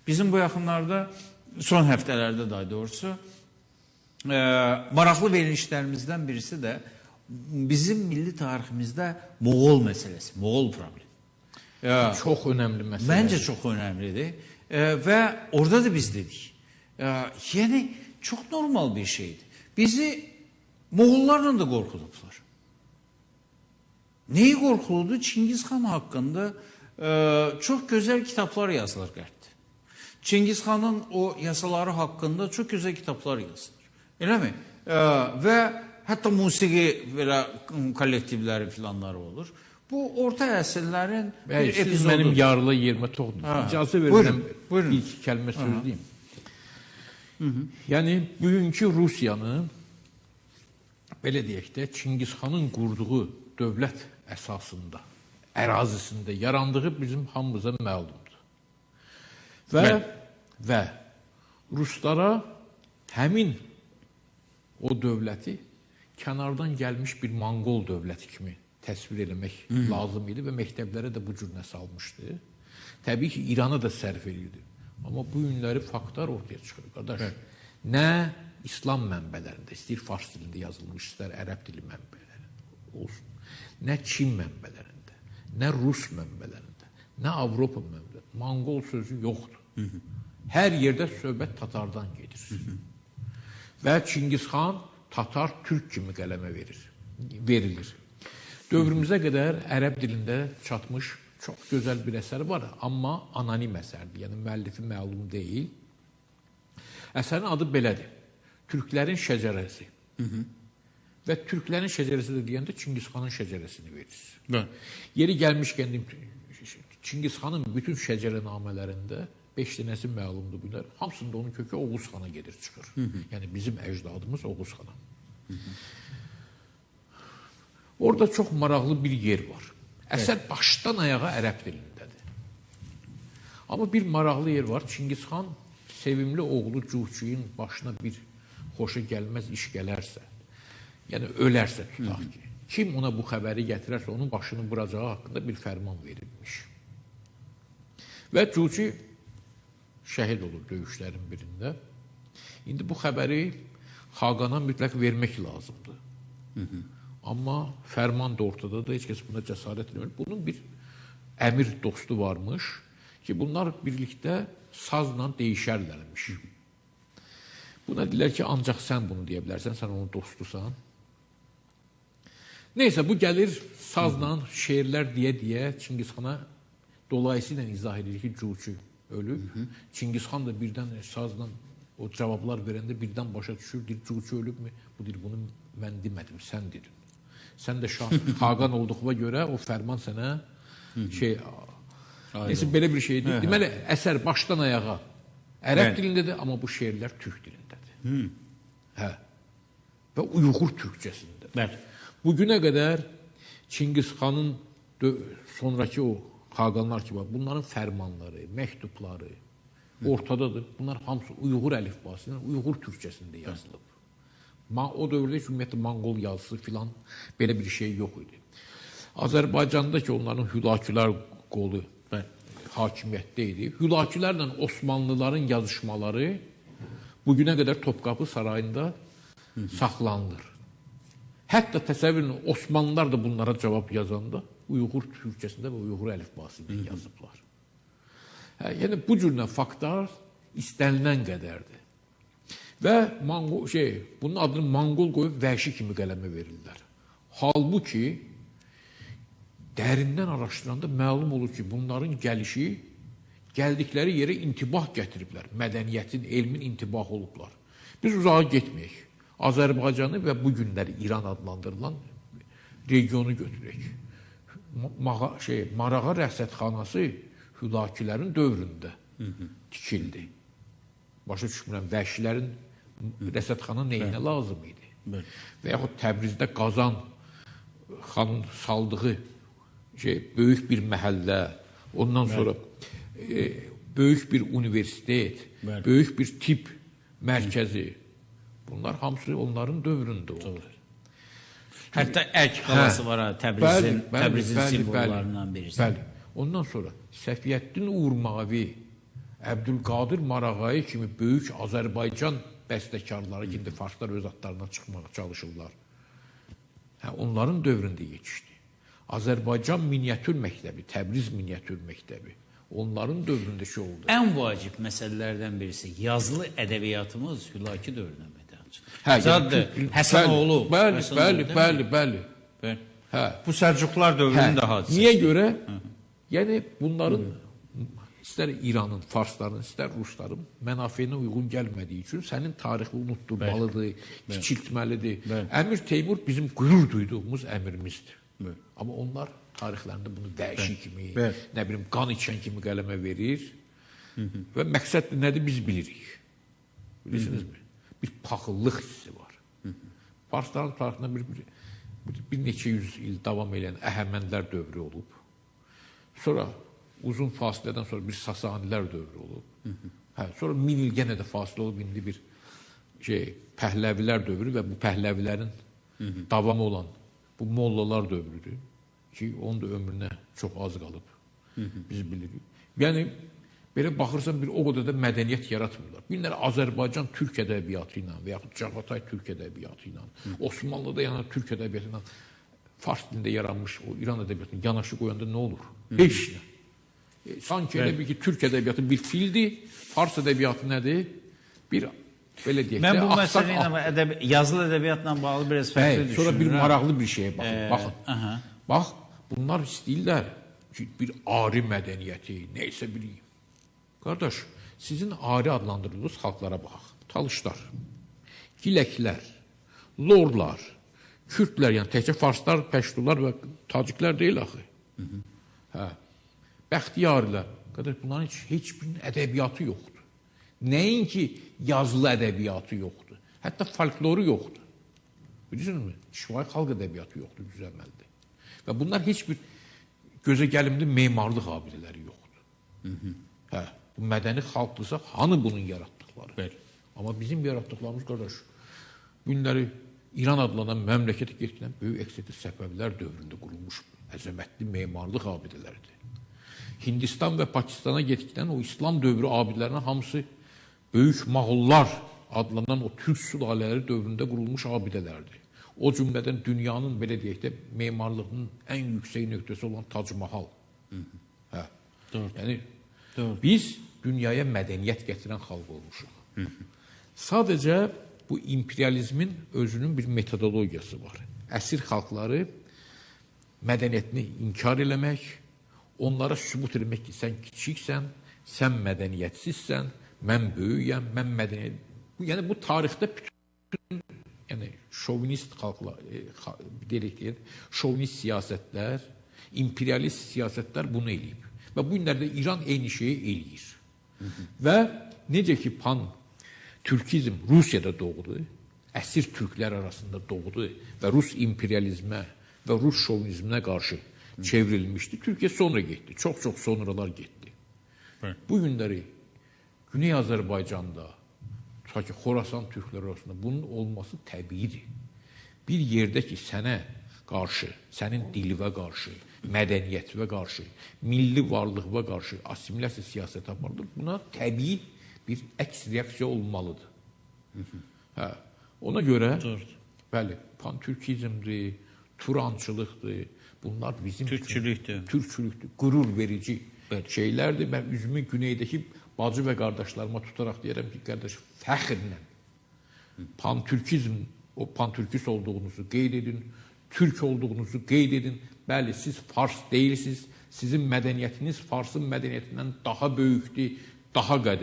Bizim bu yaxınlarda, son həftələrdə daha doğrusu, maraqlı verilişlərimizdən birisi də bizim milli tariximizdə Moğol məsələsi, Moğol problemi. Çox önəmli məsələ. Məncə çox önəmlidir. Və orada da biz dedik. Yəni, çox normal bir şeydir. Bizi Moğollarla da qorxudublar. Neyi qorxuludur? Çingiz xan haqqında çox gözəl kitablar yazılır qərbdə. Çingiz xanın o yasaları haqqında çox gözəl kitablar yazılır. Eləmi? Və hətta musiqi belə kollektivləri filanları olur. Bu orta əsrlərin bir epizodudur. Siz mənim yarılı yerimə toxunursunuz. İcazə verin, ilk kəlmə söz deyim. Yəni, bugünkü Rusiyanın, belə deyək də, Çingiz xanın qurduğu dövlət əsasında, ərazisində yarandığı bizim hamımıza məlumdur. Və Ruslara həmin o dövləti kənardan gəlmiş bir Monqol dövləti kimi təsvir eləmək lazım idi və məktəblərə də bu cür nə salmışdı. Təbii ki, İrana da sərf edirdi. Amma bu günləri faktlar ortaya çıxır. Qardaş, nə İslam mənbələrində, istəyir fars dilində yazılmış, istər ərəb dili mənbələrində olsun, nə Çin mənbələrində, nə Rus mənbələrində, nə Avropa mənbələrində, Monqol sözü yoxdur. Hər yerdə söhbət Tatardan gedir. Və Çingiz xan Tatar-Türk kimi qələmə verilir. Dövrümüzə qədər ərəb dilində çatmış çox gözəl bir əsər var, amma anonim əsərdir, yəni müəllifi məlum deyil. Əsərin adı belədir, Türklərin şəcərəsi. Və Türklərin şəcərəsi deyəndə Çingiz xanın şəcərəsini verir. Yeri gəlmişkən, Çingiz xanın bütün şəcərənamələrində 5 dənəsi məlumdur bunlar. Hamısında onun kökü Oğuz xana gedir, çıxır. Yəni bizim əcdadımız Oğuz xana. Orada çox maraqlı bir yer var. Əsər başdan ayağa ərəb dilindədir. Amma bir maraqlı yer var. Çingiz xan sevimli oğlu Cuhçuyun başına bir xoşa gəlməz iş gələrsə, yəni ölərsə tutaq ki, kim ona bu xəbəri gətirərsə, onun başını vuracağı haqqında bir fərman verilmiş. Və Cuhçuy şəhid olur döyüşlərin birində. İndi bu xəbəri Xaqana mütləq vermək lazımdır. Amma fərman da ortadadır, heç kəs buna cəsarət edilmir. Bunun bir əmir dostu varmış ki, bunlar birlikdə sazla deyişərlərmiş. Buna deyilər ki, ancaq sən bunu deyə bilərsən, sən onun dostusan. Neysə, bu gəlir sazla şeirlər deyə-deyə Çingiz xana dolayısıyla izah edir ki, Cuhçuy ölüb. Çingiz xan da birdən sazla o cavablar verəndə birdən başa düşür, deyir, Cuhçuy ölübmü? Bu deyir, bunu mən demədim, sən dedin. Sən də Xaqan olduğuna görə o fərman sənə neysə, belə bir şeydir. Deməli, əsər başdan ayağa ərəb dilindədir, amma bu şeirlər türk dilindədir. Və Uyğur türkçəsindədir. Bugünə qədər Çingiz xanın sonraki o Xaqanlar ki var, bunların fərmanları, məktubları ortadadır. Bunlar hamısı Uyğur əlifbası ilə Uyğur türkçəsində yazılıb. O dövrdə ümumiyyətlə Monqol yazısı filan belə bir şey yox idi. Azərbaycanda ki, onların Hülakülər qolu hakimiyyətdə idi. Hülakülərlə Osmanlıların yazışmaları bugünə qədər Topqapı sarayında saxlanılır. Hətta təsəvvürün Osmanlılar da bunlara cavab yazanda Uyğur türkçəsində və Uyğur əlifbası ilə yazıblar. Yəni, bu cürlə faktlar istənilən qədərdir. Və bunun adını Monqol qoyub vəhşi kimi qələmə verirlər. Halbuki, dərindən araşdıranda məlum olur ki, bunların gəlişi, gəldikləri yerə intibah gətiriblər. Mədəniyyətin, elmin intibah olublar. Biz uzağa getməyək. Azərbaycanı və bu günləri İran adlandırılan regionu götürək. Marağa rəsədxanası Hülakilərin dövründə tikildi. Başa düşmürəm, vəhşilərin rəsədxana neyinə lazım idi? Və yaxud Təbrizdə Qazan xanın saldığı böyük bir məhəllə, ondan sonra böyük bir universitet, böyük bir tip mərkəzi. Bunlar hamısı onların dövründə oldu. Hətta Ərk qalası var, Təbrizin simvollarından birisi. Bəli. Ondan sonra Səfiyyəddin Urmavi Əbdülqadir Marağayi kimi böyük Azərbaycan bəstəkarları indi farslar öz adlarına çıxmağa çalışırlar. Onların dövründə yetişdi. Azərbaycan miniatür məktəbi, Təbriz miniatür məktəbi onların dövründə şey oldu. Ən vacib məsələlərdən birisi yazılı ədəbiyyatımız Hülaki dövrünə mətançı. Həsənoğlu. Bəli. Bu Səlcuqlar dövrünün də hadisəsi. Niyə görə? Yəni bunların istər İranın, farsların, istər rusların mənafeyinə uyğun gəlmədiyi üçün sənin tarixi unutturmalıdır, kiçiltməlidir. Əmir Teymur bizim qürur duyduğumuz əmirimizdir. Amma onlar tarixlərində bunu dəyişik kimi, nə bilim, qan içən kimi qələmə verir və məqsəd nədir biz bilirik. Bilirsinizmi? Bir paxıllıq hissi var. Farsların tarixində bir neçə yüz il davam edən Əhəmənlər dövrü olub. Sonra uzun fasilədən sonra bir Sasanilər dövrü olub. Sonra 1000 il yenə də fasilə olub, indi bir Pəhləvilər dövrü və bu Pəhləvilərin davamı olan bu Mollalar dövrüdür ki, onun da ömrünə çox az qalıb. Biz bilirik. Yəni, belə baxırsan, bir o qədər də mədəniyyət yaratmırlar. Bilirlər, Azərbaycan türk ədəbiyyatı ilə və yaxud Cağatay türk ədəbiyyatı ilə, Osmanlıda yanan türk ədəbiyyatı ilə, fars dilində yaranmış o İran ədəbiyyatını yanaşı qoyanda nə olur? Heç nə. Sanki elə bir ki, türk ədəbiyyatı bir fildir, fars ədəbiyyatı nədir? Bir, belə deyək də, mən bu məsələ ilə yazılı ədəbiyyatla bağlı biraz fərqli düşünürəm. Sonra bir maraqlı bir şeyə baxın. Bax, bunlar istəyirlər ki, bir ari mədəniyyəti, neysə bileyim. Qardaş, sizin ari adlandırdığınız xalqlara baxaq. Talışlar, Giləklər, Lorlar, Kürdlər, yəni təkcə farslar, Pəştular və Taciklər deyil axı. Bəxtiyarilər, qardaş, bunların heç birinin ədəbiyyatı yoxdur. Nəinki yazılı ədəbiyyatı yoxdur. Hətta folkloru yoxdur. Bilirsinizmi? Şifahi xalq ədəbiyyatı yoxdur, düzəlməlidir. Və bunlar heç bir gözə gəlimli memarlıq abidələri yoxdur. Bu mədəni xalqdırsa, hanı bunun yaratdıqları? Amma bizim yaratdıqlarımız, qardaş, günləri İran adlanan məmləkətə getdən böyük əksəriyyəti Səfəvilər dövründə qurulmuş əzəmətli memarlıq abidələridir. Hindistan və Pakistana getdikdən o İslam dövrü abidələrinin hamısı böyük Moğollar adlanan o türk sülalələri dövründə qurulmuş abidələrdir. O cümlədən dünyanın, belə deyək də, memarlığının ən yüksək nöqtəsi olan Tac Mahal. Yəni, biz dünyaya mədəniyyət gətirən xalq olmuşuq. Sadəcə bu imperializmin özünün bir metodologiyası var. Əsir xalqları mədəniyyətini inkar eləmək, onlara sübut etmək ki, sən kiçiksən, sən mədəniyyətsizsən, mən böyüyəm, mən mədəniyyət... Yəni, bu tarixdə bütün şovinist xalqlar, şovinist siyasətlər, imperialist siyasətlər bunu eləyib. Və bu günlərdə İran eyni şeyi eləyir. Və necə ki, pan-türkizm Rusiyada doğdu, əsir türklər arasında doğdu və Rus imperializmə və Rus şovinizminə qarşı çevrilmişdi. Türkiyə sonra getdi, çox-çox sonralar getdi. Bu günləri Güney Azərbaycanda, Xorasan türklər arasında bunun olması təbiidir. Bir yerdə ki, sənə qarşı, sənin dilivə qarşı, mədəniyyətivə qarşı, milli varlığına qarşı assimilyasiya siyasəti aparılır. Buna təbii bir əks reaksiya olmalıdır. Ona görə, bəli, pan-türkizmdir, turançılıqdır, bunlar bizim türkçülükdür, qürur verici şeylərdir. Mən üzümü güneydəki bacı və qardaşlarıma tutaraq deyərəm ki, qardaş, fəxrlə pan-türkizm, o pan-türkis olduğunuzu qeyd edin, türk olduğunuzu qeyd edin. Bəli, siz fars deyilsiniz, sizin mədəniyyətiniz farsın mədəniyyətindən daha böyükdür, daha qədimdir.